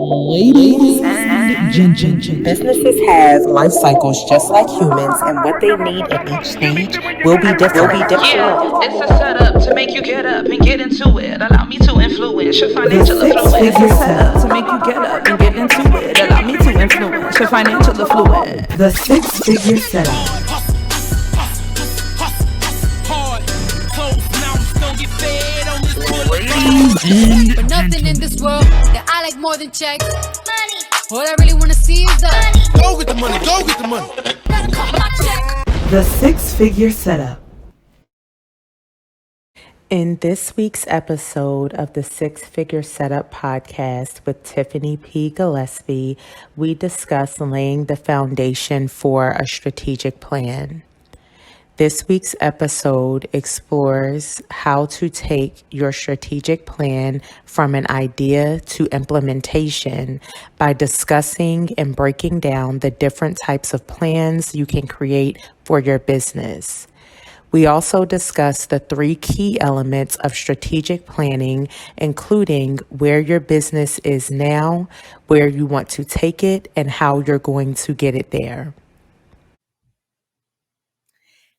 Ladies and gentlemen, Businesses have life cycles just like humans, and what they need at each stage will be different. Yeah, it's a setup to make you get up and get into it. Allow me to influence your the financial six affluence. figure It's a setup setup. to make you get up and get into it. Allow me to influence your financial affluence. The six figure setup. But nothing in this world that I like more than checks. Money. All I really wanna see is the money. Go get the money, go get the money. My check. The six figure setup. In this week's episode of the Six Figure Setup podcast with Tiffany P. Gillespie, we discuss laying the foundation for a strategic plan. This week's episode explores how to take your strategic plan from an idea to implementation by discussing and breaking down the different types of plans you can create for your business. We also discuss the 3 key elements of strategic planning, including where your business is now, where you want to take it, and how you're going to get it there.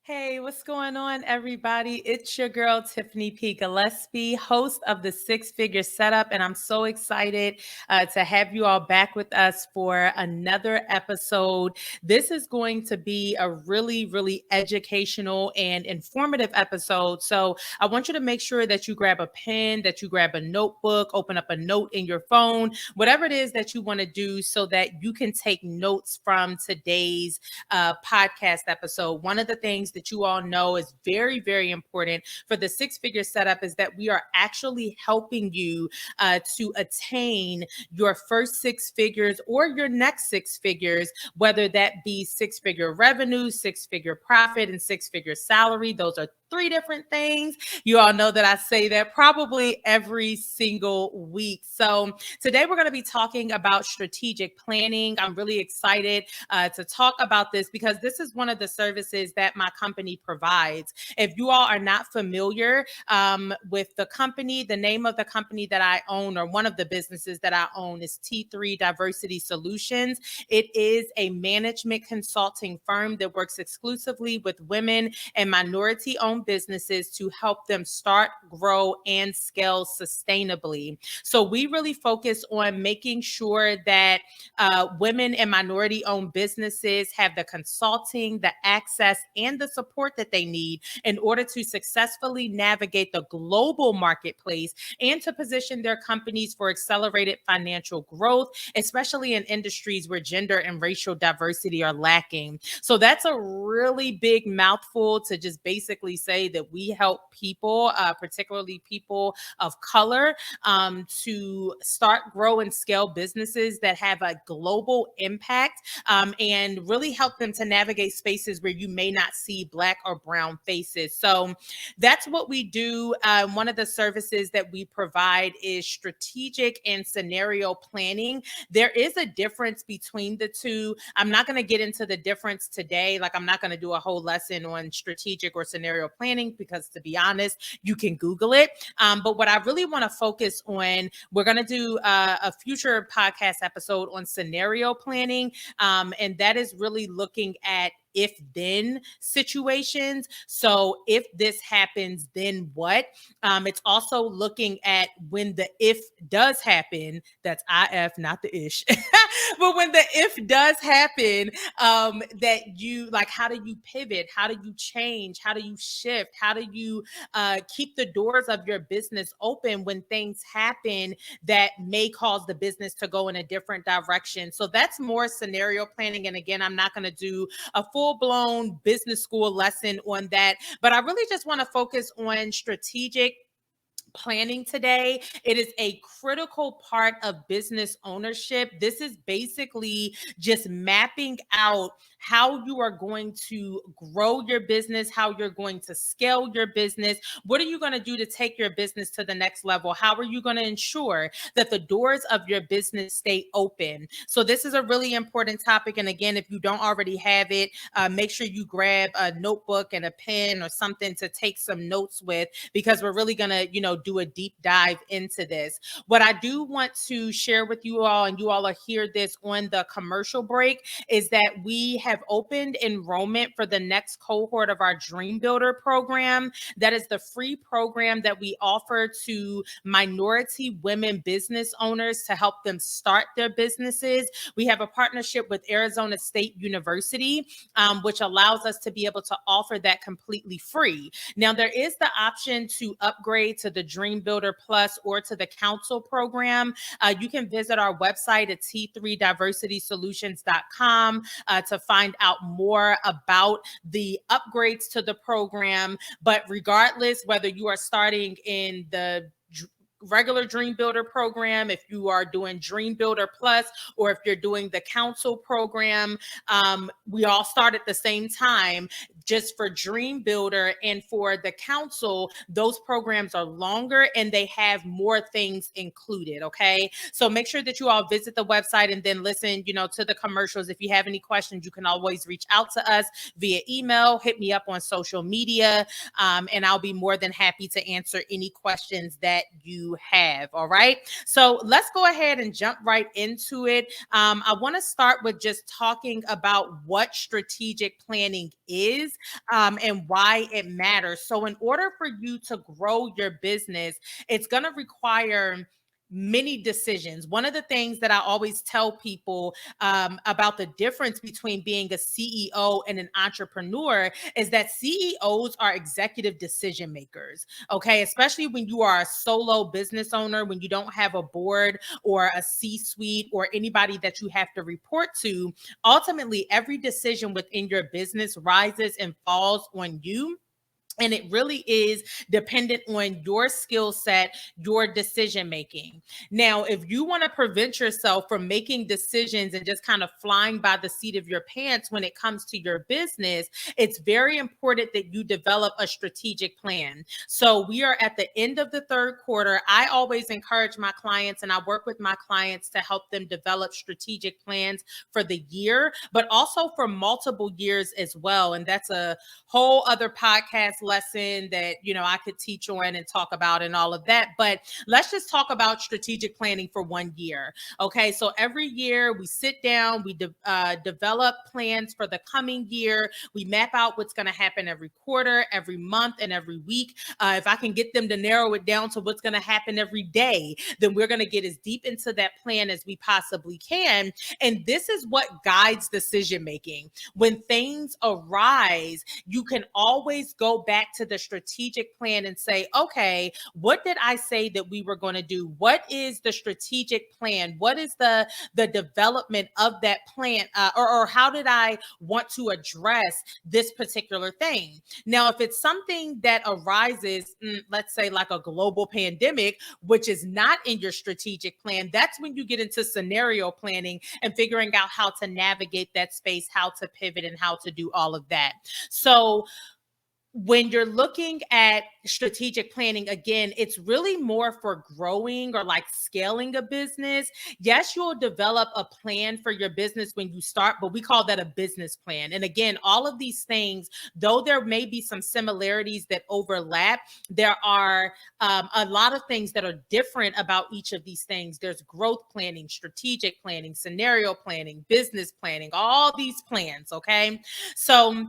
Hey, what's going on, everybody? It's your girl, Tiffany P. Gillespie, host of the Six Figure Setup, and I'm so excited to have you all back with us for another episode. This is going to be a really, really educational and informative episode. So I want you to make sure that you grab a pen, that you grab a notebook, open up a note in your phone, whatever it is that you want to do so that you can take notes from today's podcast episode. One of the things that you all know is very, very important for the Six Figure Setup is that we are actually helping you to attain your first 6 figures or your next 6 figures, whether that be 6-figure revenue, 6-figure profit, and 6-figure salary. Those are 3 different things. You all know that I say that probably every single week. So today we're going to be talking about strategic planning. I'm really excited to talk about this because this is one of the services that my company provides. If you all are not familiar with the company, the name of the company that I own, or one of the businesses that I own, is T3 Diversity Solutions. It is a management consulting firm that works exclusively with women and minority-owned businesses to help them start, grow, and scale sustainably. So we really focus on making sure that women and minority-owned businesses have the consulting, the access, and the support that they need in order to successfully navigate the global marketplace and to position their companies for accelerated financial growth, especially in industries where gender and racial diversity are lacking. So that's a really big mouthful to just basically say that we help people, particularly people of color, to start, grow, and scale businesses that have a global impact, and really help them to navigate spaces where you may not see Black or brown faces. So that's what we do. One of the services that we provide is strategic and scenario planning. There is a difference between the two. I'm not going to get into the difference today. Like, I'm not going to do a whole lesson on strategic or scenario planning because, to be honest, you can Google it. But what I really want to focus on, we're going to do a future podcast episode on scenario planning. And that is really looking at if-then situations. So if this happens, then what? It's also looking at when the if does happen, that's IF, not the ish. But when the if does happen, that you, like, how do you pivot? How do you change? How do you shift? How do you keep the doors of your business open when things happen that may cause the business to go in a different direction? So that's more scenario planning. And again, I'm not going to do a full-blown business school lesson on that, but I really just want to focus on strategic planning today. It is a critical part of business ownership. This is basically just mapping out how you are going to grow your business, how you're going to scale your business. What are you going to do to take your business to the next level? How are you going to ensure that the doors of your business stay open? So this is a really important topic. And again, if you don't already have it, make sure you grab a notebook and a pen or something to take some notes with, because we're really going to, do a deep dive into this. What I do want to share with you all, and you all will hear this on the commercial break, is that we have opened enrollment for the next cohort of our Dream Builder program. That is the free program that we offer to minority women business owners to help them start their businesses. We have a partnership with Arizona State University, which allows us to be able to offer that completely free. Now, there is the option to upgrade to the Dream Builder Plus or to the Council program. You can visit our website at t3diversitysolutions.com to find out more about the upgrades to the program. But regardless, whether you are starting in the regular Dream Builder program, if you are doing Dream Builder Plus, or if you're doing the Council program, we all start at the same time. Just for Dream Builder and for the Council, those programs are longer and they have more things included. Okay, so make sure that you all visit the website and then listen, to the commercials. If you have any questions, you can always reach out to us via email, hit me up on social media, and I'll be more than happy to answer any questions that you have. All right, so let's go ahead and jump right into it. I want to start with just talking about what strategic planning is, and why it matters. So in order for you to grow your business, it's going to require many decisions. One of the things that I always tell people about the difference between being a CEO and an entrepreneur is that CEOs are executive decision makers, okay? Especially when you are a solo business owner, when you don't have a board or a C-suite or anybody that you have to report to. Ultimately, every decision within your business rises and falls on you. And it really is dependent on your skill set, your decision making. Now, if you want to prevent yourself from making decisions and just kind of flying by the seat of your pants when it comes to your business, it's very important that you develop a strategic plan. So we are at the end of the third quarter. I always encourage my clients, and I work with my clients to help them develop strategic plans for the year, but also for multiple years as well. And that's a whole other podcast lesson that I could teach on and talk about and all of that. But let's just talk about strategic planning for 1 year. Okay, so every year we sit down, we develop plans for the coming year. We map out what's going to happen every quarter, every month, and every week. If I can get them to narrow it down to what's going to happen every day, then we're going to get as deep into that plan as we possibly can. And this is what guides decision making. When things arise, you can always go back to the strategic plan and say, okay, what did I say that we were going to do? What is the strategic plan? What is the development of that plan? Or how did I want to address this particular thing? Now, if it's something that arises, let's say like a global pandemic, which is not in your strategic plan, that's when you get into scenario planning and figuring out how to navigate that space, how to pivot, and how to do all of that. So when you're looking at strategic planning, again, it's really more for growing or like scaling a business. Yes, you'll develop a plan for your business when you start, but we call that a business plan. And again, all of these things, though there may be some similarities that overlap, there are a lot of things that are different about each of these things. There's growth planning, strategic planning, scenario planning, business planning, all these plans, okay? So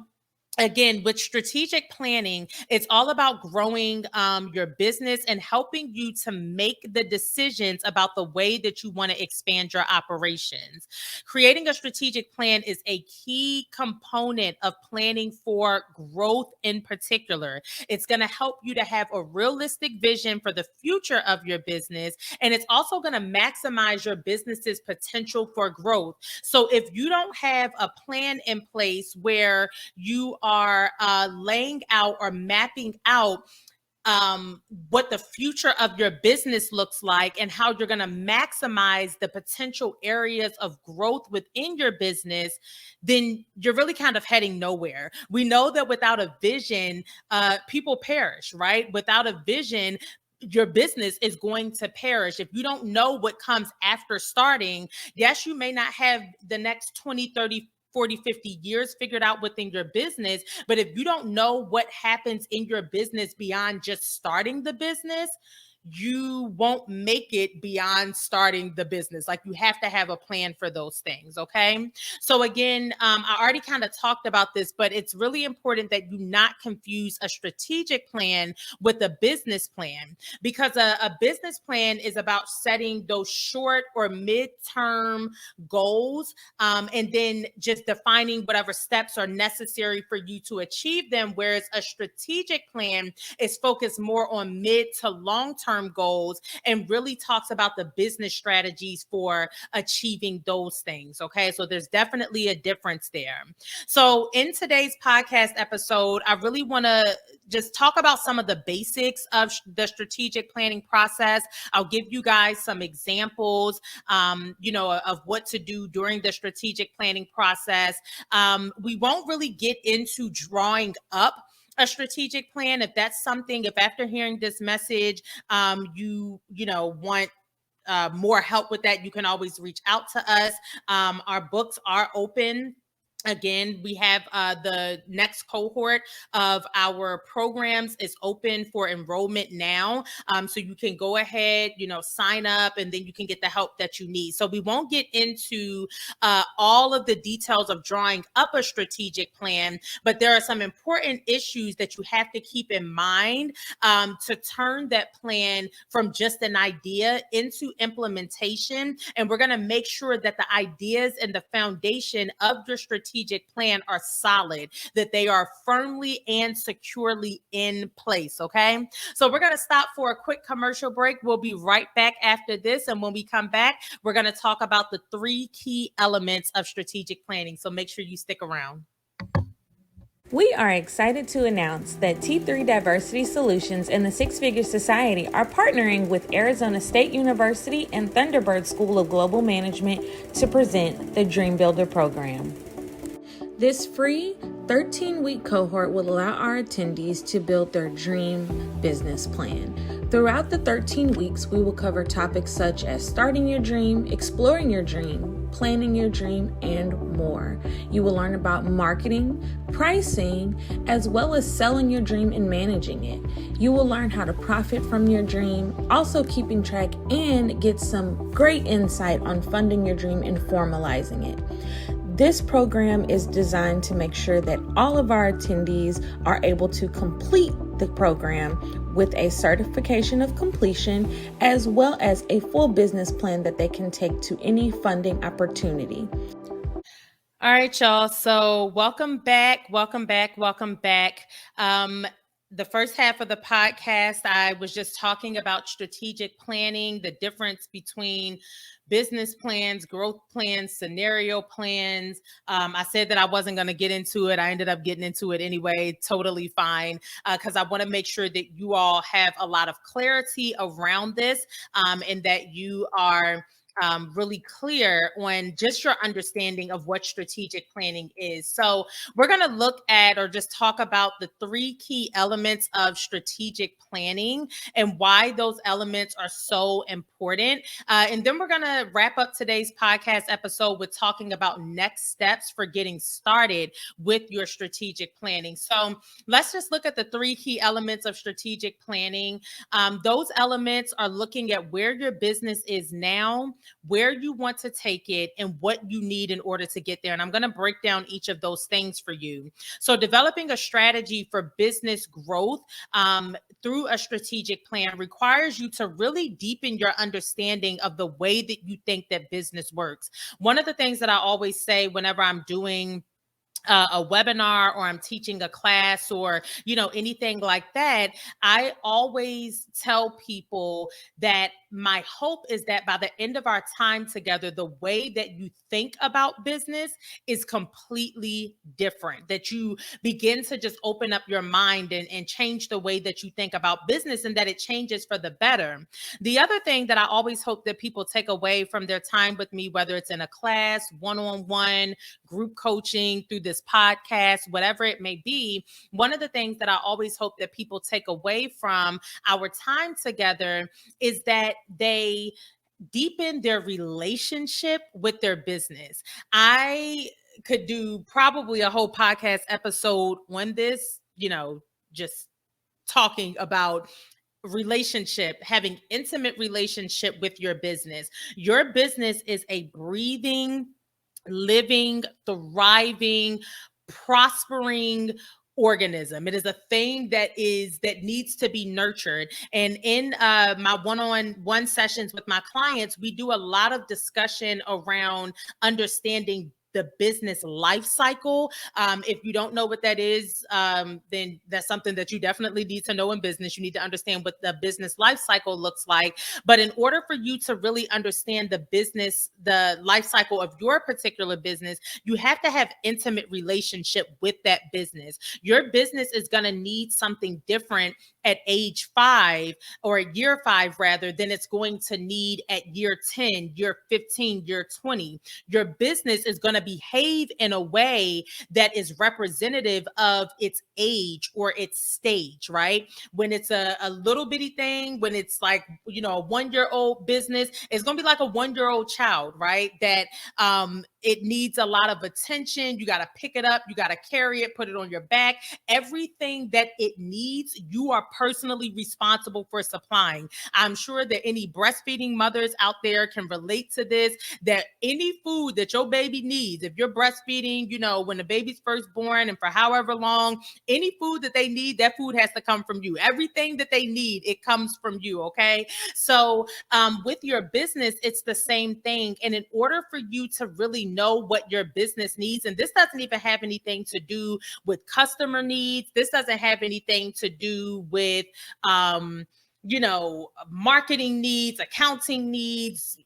again, with strategic planning, it's all about growing your business and helping you to make the decisions about the way that you want to expand your operations. Creating a strategic plan is a key component of planning for growth in particular. It's going to help you to have a realistic vision for the future of your business, and it's also going to maximize your business's potential for growth. So if you don't have a plan in place where you are laying out or mapping out what the future of your business looks like and how you're going to maximize the potential areas of growth within your business, then you're really kind of heading nowhere. We know that without a vision, people perish, right? Without a vision, your business is going to perish. If you don't know what comes after starting, yes, you may not have the next 20, 30, 40, 50 years figured out within your business. But if you don't know what happens in your business beyond just starting the business, you won't make it beyond starting the business. Like, you have to have a plan for those things. Okay. So again, I already kind of talked about this, but it's really important that you not confuse a strategic plan with a business plan, because a business plan is about setting those short or mid-term goals, and then just defining whatever steps are necessary for you to achieve them. Whereas a strategic plan is focused more on mid to long-term goals and really talks about the business strategies for achieving those things. Okay. So there's definitely a difference there. So in today's podcast episode, I really want to just talk about some of the basics of the strategic planning process. I'll give you guys some examples, of what to do during the strategic planning process. We won't really get into drawing up a strategic plan. If that's something, if after hearing this message, you want more help with that, you can always reach out to us. Our books are open. Again, we have the next cohort of our programs is open for enrollment now. So you can go ahead, sign up, and then you can get the help that you need. So we won't get into all of the details of drawing up a strategic plan, but there are some important issues that you have to keep in mind to turn that plan from just an idea into implementation. And we're going to make sure that the ideas and the foundation of your strategic plan are solid, that they are firmly and securely in place. Okay. So we're going to stop for a quick commercial break. We'll be right back after this. And when we come back, we're going to talk about the 3 key elements of strategic planning. So make sure you stick around. We are excited to announce that T3 Diversity Solutions and the Six Figure Society are partnering with Arizona State University and Thunderbird School of Global Management to present the Dream Builder program. This free 13-week cohort will allow our attendees to build their dream business plan. Throughout the 13 weeks, we will cover topics such as starting your dream, exploring your dream, planning your dream, and more. You will learn about marketing, pricing, as well as selling your dream and managing it. You will learn how to profit from your dream, also keeping track, and get some great insight on funding your dream and formalizing it. This program is designed to make sure that all of our attendees are able to complete the program with a certification of completion, as well as a full business plan that they can take to any funding opportunity. All right, y'all. So welcome back. The first half of the podcast, I was just talking about strategic planning, the difference between business plans, growth plans, scenario plans. I said that I wasn't going to get into it. I ended up getting into it anyway. Totally fine. Because I want to make sure that you all have a lot of clarity around this, and that you are really clear on just your understanding of what strategic planning is. So we're going to look at, or just talk about, the 3 key elements of strategic planning and why those elements are so important. And then we're going to wrap up today's podcast episode with talking about next steps for getting started with your strategic planning. So let's just look at the 3 key elements of strategic planning. Those elements are looking at where your business is now, where you want to take it, and what you need in order to get there. And I'm going to break down each of those things for you. So developing a strategy for business growth through a strategic plan requires you to really deepen your understanding of the way that you think that business works. One of the things that I always say whenever I'm doing a webinar, or I'm teaching a class, or anything like that, I always tell people that my hope is that by the end of our time together, the way that you think about business is completely different, that you begin to just open up your mind and change the way that you think about business, and that it changes for the better. The other thing that I always hope that people take away from their time with me, whether it's in a class, one-on-one, group coaching, through this podcast, whatever it may be, one of the things that I always hope that people take away from our time together is that they deepen their relationship with their business. I could do probably a whole podcast episode on this, just talking about having intimate relationship with your business. Your business is a breathing, living, thriving, prospering organism. It is a thing that needs to be nurtured. And in my one-on-one sessions with my clients, we do a lot of discussion around understanding the business life cycle. If you don't know what that is, then that's something that you definitely need to know in business. You need to understand what the business life cycle looks like. But in order for you to really understand the life cycle of your particular business, you have to have intimate relationship with that business. Your business is going to need something different at age 5, or year 5 rather, than it's going to need at year 10, year 15, year 20. Your business is going to behave in a way that is representative of its age or its stage, right? When it's a little bitty thing, when it's like, a 1-year-old business, it's going to be like a 1-year-old child, right? That it needs a lot of attention. You got to pick it up. You got to carry it, put it on your back. Everything that it needs, you are personally responsible for supplying. I'm sure that any breastfeeding mothers out there can relate to this, that any food that your baby needs, if you're breastfeeding, when the baby's first born and for however long, any food that they need, that food has to come from you. Everything that they need, it comes from you, okay? So with your business, it's the same thing. And in order for you to really know what your business needs, and this doesn't even have anything to do with customer needs, this doesn't have anything to do with marketing needs, accounting needs,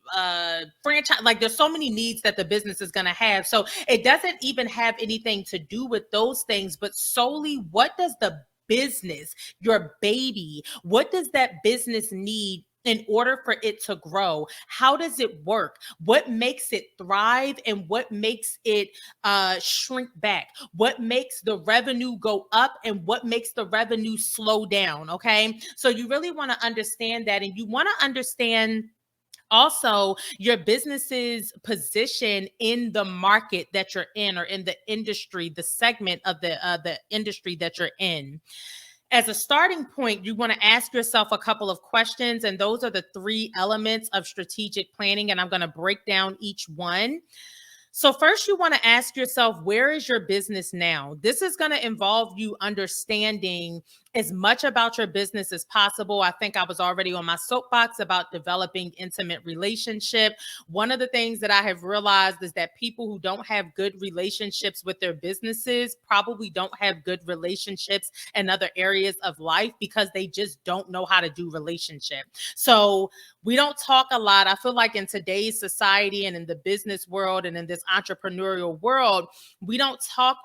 franchise, like there's so many needs that the business is going to have. So it doesn't even have anything to do with those things, but solely what does the business, your baby, what does that business need in order for it to grow? How does it work? What makes it thrive and what makes it shrink back? What makes the revenue go up and what makes the revenue slow down? Okay. So you really want to understand that, and you want to understand also your business's position in the market that you're in, or in the industry, the segment of the industry that you're in. As a starting point, you want to ask yourself a couple of questions, and those are the 3 elements of strategic planning, and I'm going to break down each one. So first, you want to ask yourself, where is your business now? This is going to involve you understanding as much about your business as possible. I think I was already on my soapbox about developing intimate relationship. One of the things that I have realized is that people who don't have good relationships with their businesses probably don't have good relationships in other areas of life, because they just don't know how to do relationship. So we don't talk a lot. I feel like in today's society and in the business world and in this entrepreneurial world, we don't talk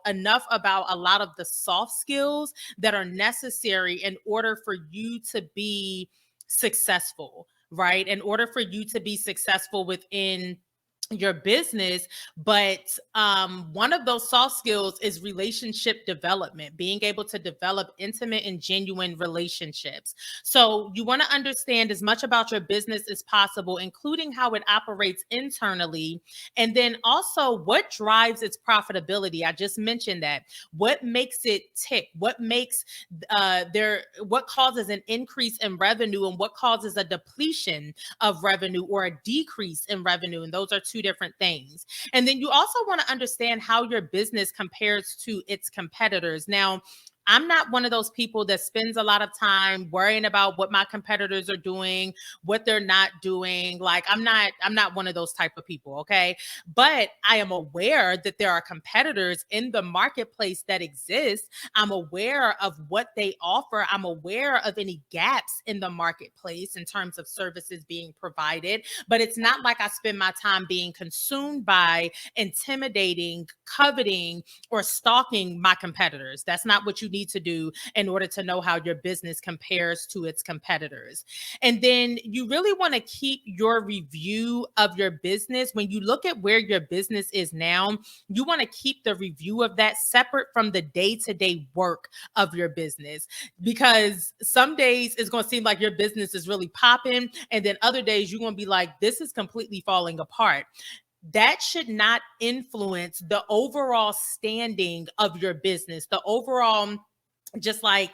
enough about a lot of the soft skills that are necessary in order for you to be successful, right? In order for you to be successful within your business. But one of those soft skills is relationship development, being able to develop intimate and genuine relationships. So you want to understand as much about your business as possible, including how it operates internally. And then also what drives its profitability. I just mentioned that. What makes it tick? What makes what causes an increase in revenue and what causes a depletion of revenue or a decrease in revenue? And those are 2 different things. And then you also want to understand how your business compares to its competitors. Now, I'm not one of those people that spends a lot of time worrying about what my competitors are doing, what they're not doing. Like I'm not one of those type of people, okay? But I am aware that there are competitors in the marketplace that exist. I'm aware of what they offer. I'm aware of any gaps in the marketplace in terms of services being provided, but it's not like I spend my time being consumed by intimidating, coveting, or stalking my competitors. That's not what you need to do in order to know how your business compares to its competitors. And then you really want to keep your review of your business. When you look at where your business is now, you want to keep the review of that separate from the day-to-day work of your business, because some days it's going to seem like your business is really popping, and then other days you're going to be like, this is completely falling apart. that should not influence the overall standing of your business, the overall just like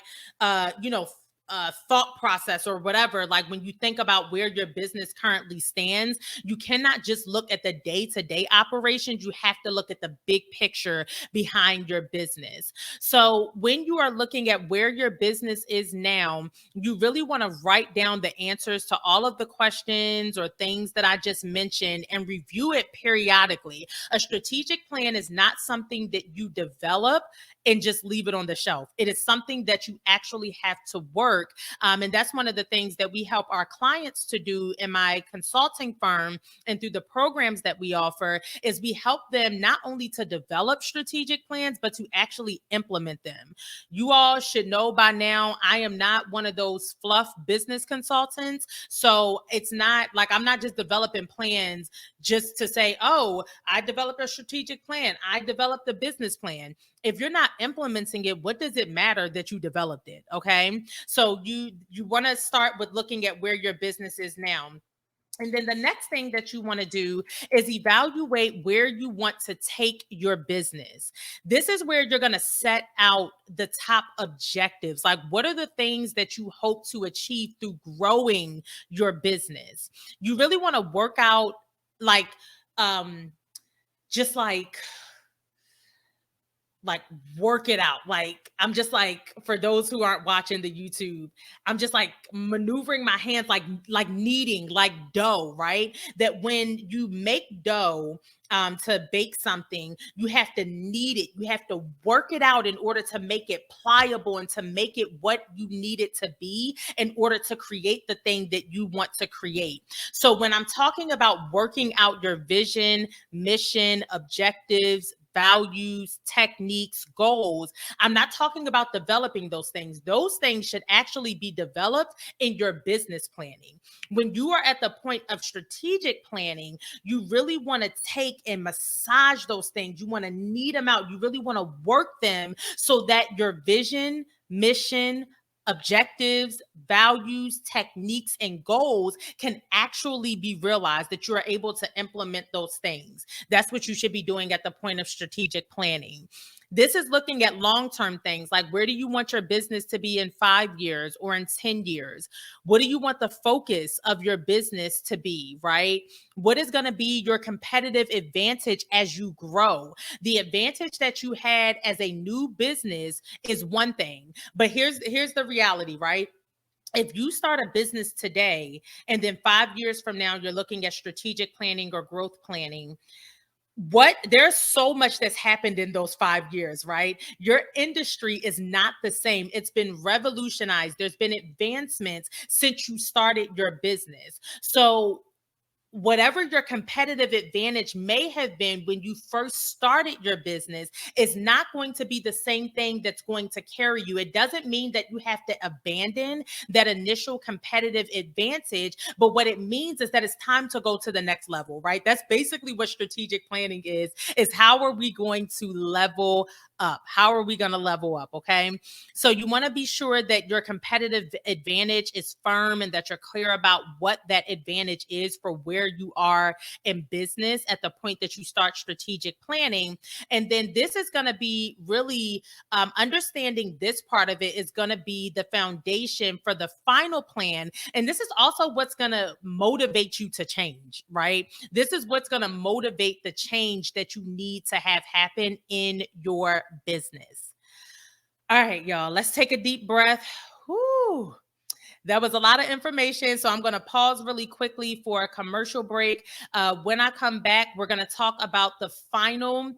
thought process or whatever. Like when you think about where your business currently stands, you cannot just look at the day-to-day operations. You have to look at the big picture behind your business. So when you are looking at where your business is now, you really want to write down the answers to all of the questions or things that I just mentioned and review it periodically. A strategic plan is not something that you develop and just leave it on the shelf. It is something that you actually have to work. And that's one of the things that we help our clients to do in my consulting firm and through the programs that we offer is we help them not only to develop strategic plans, but to actually implement them. You all should know by now, I am not one of those fluff business consultants. So it's not like I'm not just developing plans just to say, oh, I developed a strategic plan. I developed a business plan. If you're not implementing it, what does it matter that you developed it? Okay. So you want to start with looking at where your business is now. And then the next thing that you want to do is evaluate where you want to take your business. This is where you're going to set out the top objectives. Like, what are the things that you hope to achieve through growing your business? You really want to work out like, just like work it out. Like, I'm just like, for those who aren't watching the YouTube, I'm just like maneuvering my hands, like kneading, like dough, right? That when you make dough to bake something, you have to knead it. You have to work it out in order to make it pliable and to make it what you need it to be in order to create the thing that you want to create. So when I'm talking about working out your vision, mission, objectives, values, techniques, goals, I'm not talking about developing those things. Those things should actually be developed in your business planning. When you are at the point of strategic planning, you really want to take and massage those things. You want to knead them out. You really want to work them so that your vision, mission, objectives, values, techniques, and goals can actually be realized, that you are able to implement those things. That's what you should be doing at the point of strategic planning. This is looking at long-term things, like where do you want your business to be in 5 years or in 10 years? What do you want the focus of your business to be, right? What is going to be your competitive advantage as you grow? The advantage that you had as a new business is one thing, but here's the reality, right? If you start a business today and then 5 years from now, you're looking at strategic planning or growth planning, there's so much that's happened in those 5 years, right? Your industry is not the same. It's been revolutionized. There's been advancements since you started your business. So whatever your competitive advantage may have been when you first started your business is not going to be the same thing that's going to carry you. It doesn't mean that you have to abandon that initial competitive advantage, but what it means is that it's time to go to the next level, right? That's basically what strategic planning is how are we going to level up? How are we going to level up? Okay. So you want to be sure that your competitive advantage is firm and that you're clear about what that advantage is for where you are in business at the point that you start strategic planning. And then this is going to be really understanding this part of it is going to be the foundation for the final plan. And this is also what's going to motivate you to change, right? This is what's going to motivate the change that you need to have happen in your business. All right, y'all, let's take a deep breath. Whew. That was a lot of information. So I'm going to pause really quickly for a commercial break. When I come back, we're going to talk about the final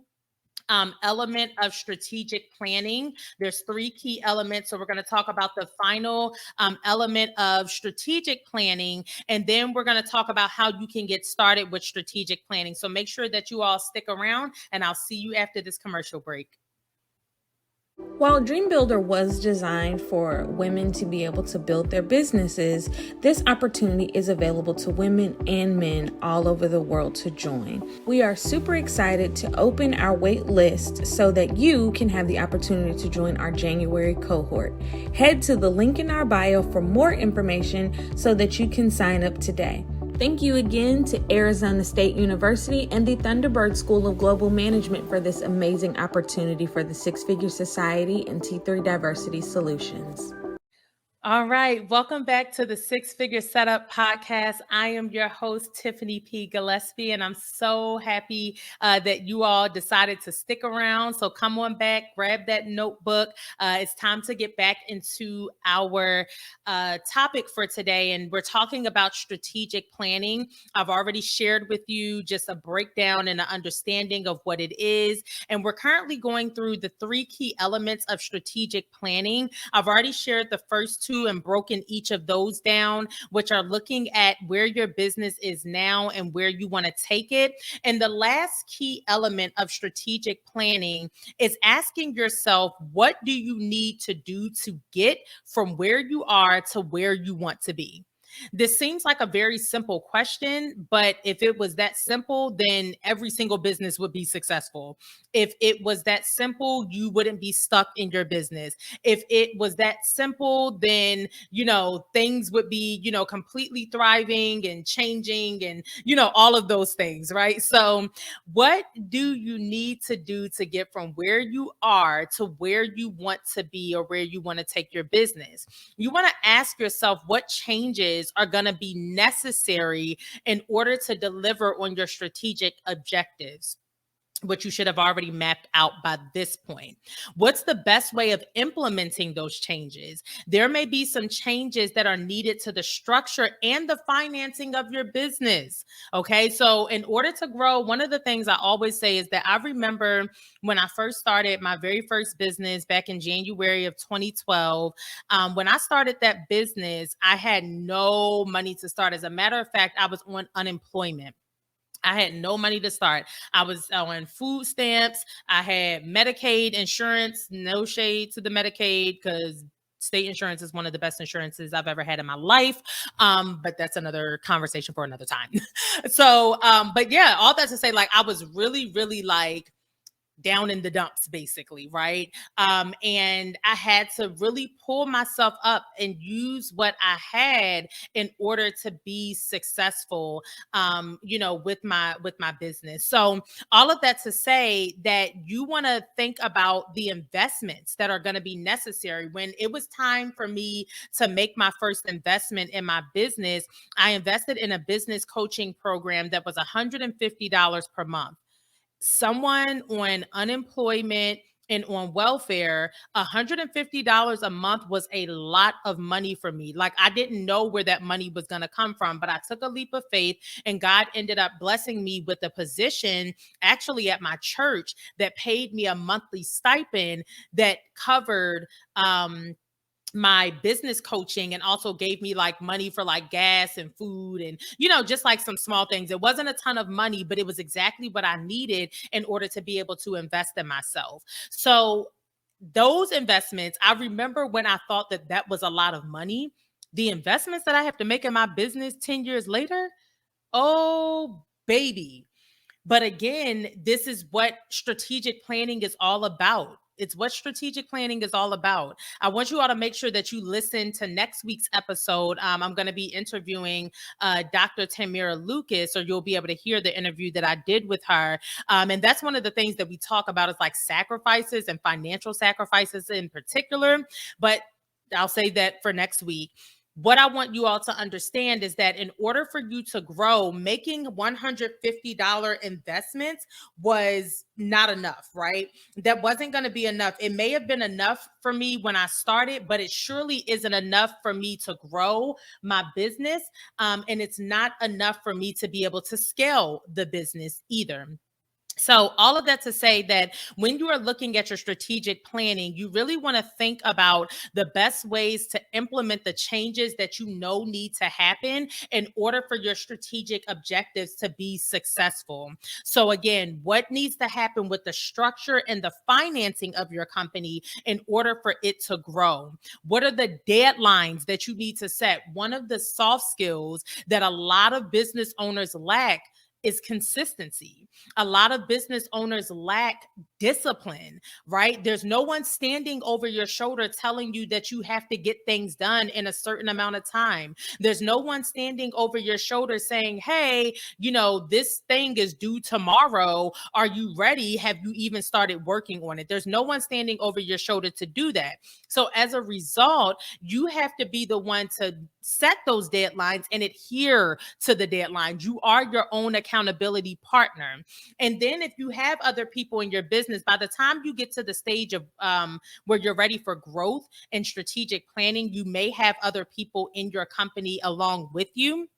element of strategic planning. There's 3 key elements. So we're going to talk about the final element of strategic planning, and then we're going to talk about how you can get started with strategic planning. So make sure that you all stick around, and I'll see you after this commercial break. While Dream Builder was designed for women to be able to build their businesses, this opportunity is available to women and men all over the world to join. We are super excited to open our wait list so that you can have the opportunity to join our January cohort. Head to the link in our bio for more information so that you can sign up today. Thank you again to Arizona State University and the Thunderbird School of Global Management for this amazing opportunity for the Six Figure Society and T3 Diversity Solutions. All right. Welcome back to the Six Figure Setup podcast. I am your host, Tiffany P. Gillespie, and I'm so happy that you all decided to stick around. So come on back, grab that notebook. It's time to get back into our topic for today, and we're talking about strategic planning. I've already shared with you just a breakdown and an understanding of what it is, and we're currently going through the 3 key elements of strategic planning. I've already shared the first 2 and broken each of those down, which are looking at where your business is now and where you want to take it. And the last key element of strategic planning is asking yourself, what do you need to do to get from where you are to where you want to be? This seems like a very simple question, but if it was that simple, then every single business would be successful. If it was that simple, you wouldn't be stuck in your business. If it was that simple, then, things would be, completely thriving and changing and, all of those things, right? So what do you need to do to get from where you are to where you want to be or where you want to take your business? You want to ask yourself what changes are going to be necessary in order to deliver on your strategic objectives, which you should have already mapped out by this point. What's the best way of implementing those changes? There may be some changes that are needed to the structure and the financing of your business. Okay, so in order to grow, one of the things I always say is that I remember when I first started my very first business back in January of 2012. When I started that business, I had no money to start. As a matter of fact, I was on unemployment. I had no money to start. I was on food stamps. I had Medicaid insurance, no shade to the Medicaid because state insurance is one of the best insurances I've ever had in my life. But that's another conversation for another time. So, but yeah, all that to say, like, I was really, really like down in the dumps, basically, right? And I had to really pull myself up and use what I had in order to be successful, with my business. So all of that to say that you want to think about the investments that are going to be necessary. When it was time for me to make my first investment in my business, I invested in a business coaching program that was $150 per month. Someone on unemployment and on welfare, $150 a month was a lot of money for me. Like, I didn't know where that money was going to come from, but I took a leap of faith, and God ended up blessing me with a position actually at my church that paid me a monthly stipend that covered my business coaching and also gave me like money for like gas and food and, just like some small things. It wasn't a ton of money, but it was exactly what I needed in order to be able to invest in myself. So those investments, I remember when I thought that that was a lot of money, the investments that I have to make in my business 10 years later, oh, baby. But again, this is what strategic planning is all about. It's what strategic planning is all about. I want you all to make sure that you listen to next week's episode. I'm going to be interviewing Dr. Tamira Lucas, or you'll be able to hear the interview that I did with her. And that's one of the things that we talk about is like sacrifices and financial sacrifices in particular. But I'll say that for next week. What I want you all to understand is that in order for you to grow, making $150 investments was not enough, right? That wasn't going to be enough. It may have been enough for me when I started, but it surely isn't enough for me to grow my business. And it's not enough for me to be able to scale the business either. So all of that to say that when you are looking at your strategic planning, you really want to think about the best ways to implement the changes that you know need to happen in order for your strategic objectives to be successful. So again, what needs to happen with the structure and the financing of your company in order for it to grow? What are the deadlines that you need to set? One of the soft skills that a lot of business owners lack is consistency. A lot of business owners lack discipline, right? There's no one standing over your shoulder telling you that you have to get things done in a certain amount of time. There's no one standing over your shoulder saying, hey, this thing is due tomorrow. Are you ready? Have you even started working on it? There's no one standing over your shoulder to do that. So as a result, you have to be the one to set those deadlines and adhere to the deadlines. You are your own accountability partner. And then if you have other people in your business, by the time you get to the stage of where you're ready for growth and strategic planning, you may have other people in your company along with you.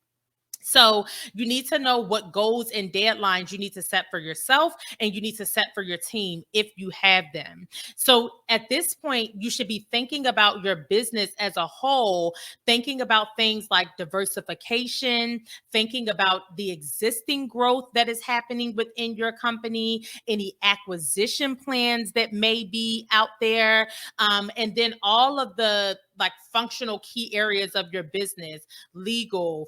So you need to know what goals and deadlines you need to set for yourself, and you need to set for your team if you have them. So at this point, you should be thinking about your business as a whole, thinking about things like diversification, thinking about the existing growth that is happening within your company, any acquisition plans that may be out there, and then all of the functional key areas of your business, legal,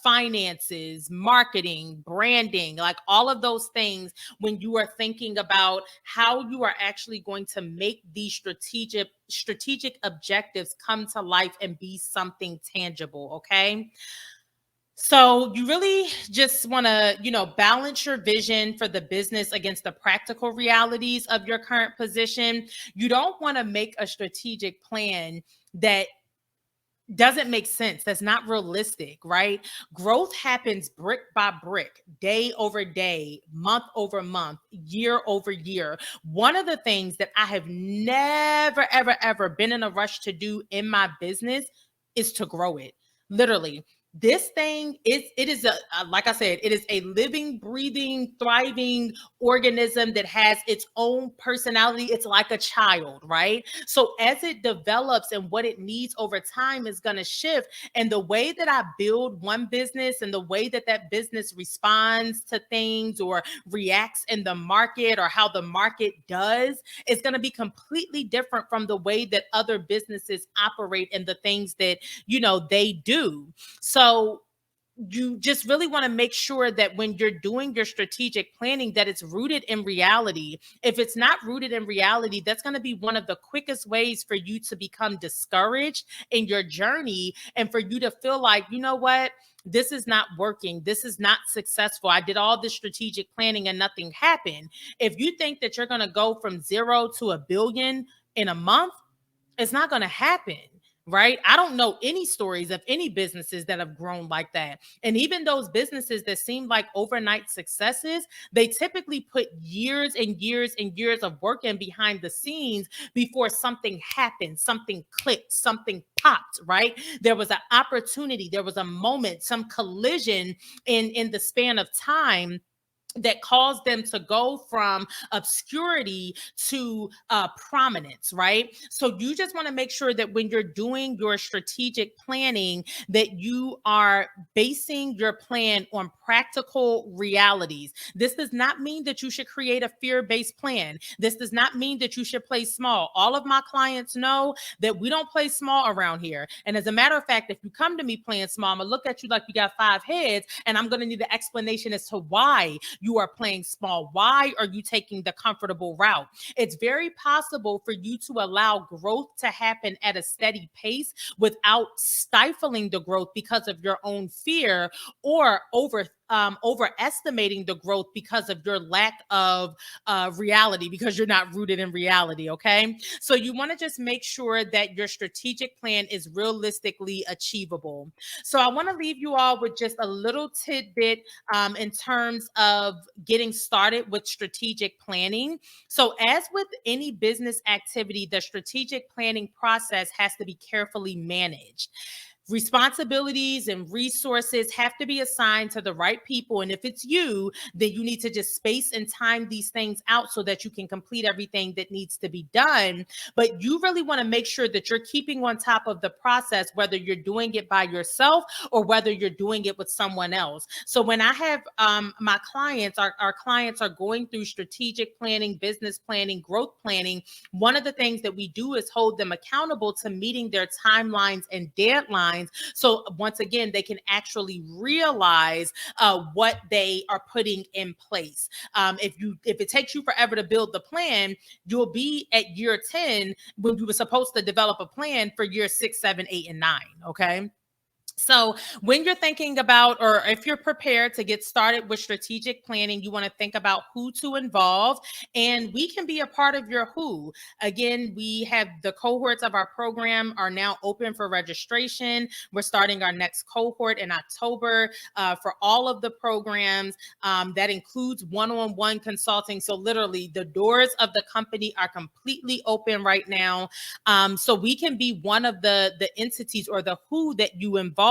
finances, marketing, branding, like all of those things. When you are thinking about how you are actually going to make these strategic objectives come to life and be something tangible, okay? So you really just want to, balance your vision for the business against the practical realities of your current position. You don't want to make a strategic plan that doesn't make sense. That's not realistic, right? Growth happens brick by brick, day over day, month over month, year over year. One of the things that I have never, ever, ever been in a rush to do in my business is to grow it. Literally. This thing is like I said, it is a living, breathing, thriving organism that has its own personality. It's like a child, right? So as it develops and what it needs over time is going to shift. And the way that I build one business and the way that that business responds to things or reacts in the market or how the market does is going to be completely different from the way that other businesses operate and the things that, they do. So you just really want to make sure that when you're doing your strategic planning, that it's rooted in reality. If it's not rooted in reality, that's going to be one of the quickest ways for you to become discouraged in your journey and for you to feel like, you know what? This is not working. This is not successful. I did all this strategic planning and nothing happened. If you think that you're going to go from 0 to $1 billion in a month, it's not going to happen. Right? I don't know any stories of any businesses that have grown like that. And even those businesses that seem like overnight successes, they typically put years and years and years of work in behind the scenes before something happened, something clicked, something popped, right? There was an opportunity, there was a moment, some collision in the span of time that caused them to go from obscurity to prominence, right? So you just want to make sure that when you're doing your strategic planning, that you are basing your plan on practical realities. This does not mean that you should create a fear-based plan. This does not mean that you should play small. All of my clients know that we don't play small around here. And as a matter of fact, if you come to me playing small, I'm gonna look at you like you got 5 heads, and I'm gonna need an explanation as to why you are playing small. Why are you taking the comfortable route? It's very possible for you to allow growth to happen at a steady pace without stifling the growth because of your own fear or overestimating the growth because of your lack of reality, because you're not rooted in reality. Okay. So you want to just make sure that your strategic plan is realistically achievable. So I want to leave you all with just a little tidbit in terms of getting started with strategic planning. So as with any business activity, the strategic planning process has to be carefully managed. Responsibilities and resources have to be assigned to the right people. And if it's you, then you need to just space and time these things out so that you can complete everything that needs to be done. But you really want to make sure that you're keeping on top of the process, whether you're doing it by yourself or whether you're doing it with someone else. So when I have my clients, our clients are going through strategic planning, business planning, growth planning, one of the things that we do is hold them accountable to meeting their timelines and deadlines minds. So once again, they can actually realize what they are putting in place. If it takes you forever to build the plan, you'll be at year 10 when you were supposed to develop a plan for year 6, 7, 8, and 9. Okay. So when you're thinking about, or if you're prepared to get started with strategic planning, you want to think about who to involve, and we can be a part of your who. Again, we have the cohorts of our program are now open for registration. We're starting our next cohort in October for all of the programs. That includes one-on-one consulting. So literally the doors of the company are completely open right now. So we can be one of the entities or the who that you involve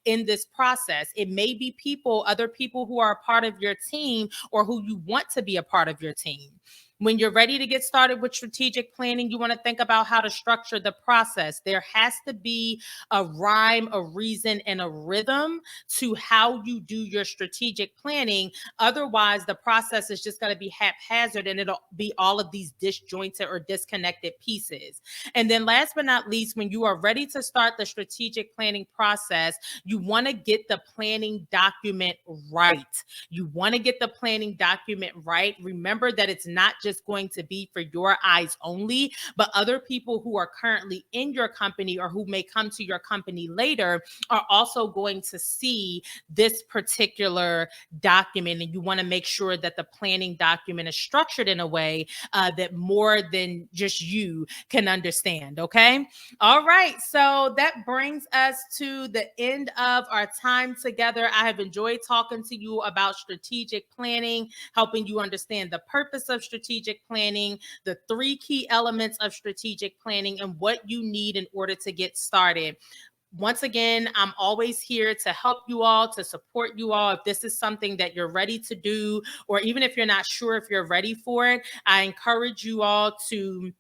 in this process. It may be other people who are a part of your team or who you want to be a part of your team. When you're ready to get started with strategic planning, you want to think about how to structure the process. There has to be a rhyme, a reason, and a rhythm to how you do your strategic planning. Otherwise, the process is just going to be haphazard and it'll be all of these disjointed or disconnected pieces. And then last but not least, when you are ready to start the strategic planning process, you want to get the planning document right. You want to get the planning document right. Remember that it's not just going to be for your eyes only, but other people who are currently in your company or who may come to your company later are also going to see this particular document. And you want to make sure that the planning document is structured in a way that more than just you can understand. Okay. All right. So that brings us to the end of our time together. I have enjoyed talking to you about strategic planning, helping you understand the purpose of strategic planning, the 3 key elements of strategic planning, and what you need in order to get started. Once again, I'm always here to help you all, to support you all. If this is something that you're ready to do, or even if you're not sure if you're ready for it, I encourage you all to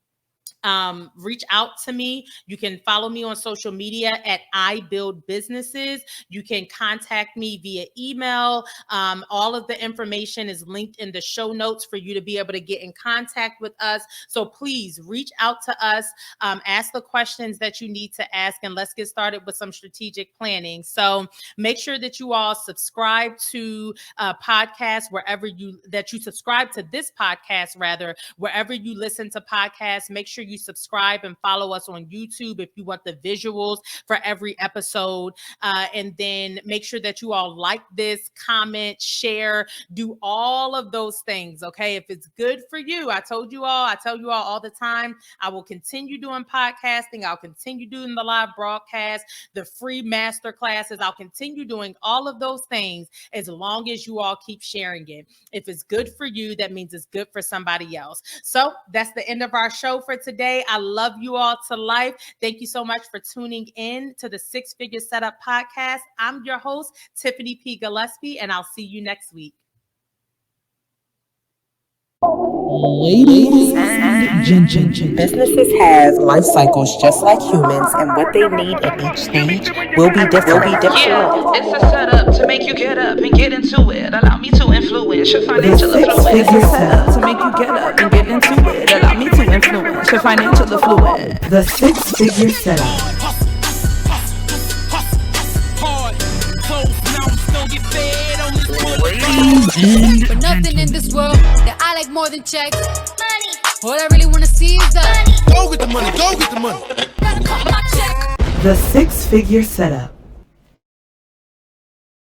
reach out to me. You can follow me on social media at I Build Businesses. You can contact me via email. All of the information is linked in the show notes for you to be able to get in contact with us. So please reach out to us, ask the questions that you need to ask, and let's get started with some strategic planning. So make sure that you all subscribe to podcasts wherever you subscribe to this podcast, wherever you listen to podcasts. Make sure you subscribe and follow us on YouTube if you want the visuals for every episode. And then make sure that you all like this, comment, share, do all of those things. Okay. If it's good for you, I tell you all the time, I will continue doing podcasting. I'll continue doing the live broadcast, the free master classes. I'll continue doing all of those things as long as you all keep sharing it. If it's good for you, that means it's good for somebody else. So that's the end of our show for today. I love you all to life. Thank you so much for tuning in to the 6 Figure Setup podcast. I'm your host, Tiffany P. Gillespie, and I'll see you next week. Ladies and gentlemen, Businesses have life cycles just like humans, and what they need at each stage will be different. Yeah, it's a setup to make you get up and get into it. Allow me to influence your the financial 6 influence. Figure Setup. To make you get up and get into it. Allow me to influence your financial affluence. The 6 Figure Setup. But nothing in this world that I like more than checks. Money. All I really wanna see is the money. Go get the money, go get the money. Better cut my check. The 6 Figure Setup.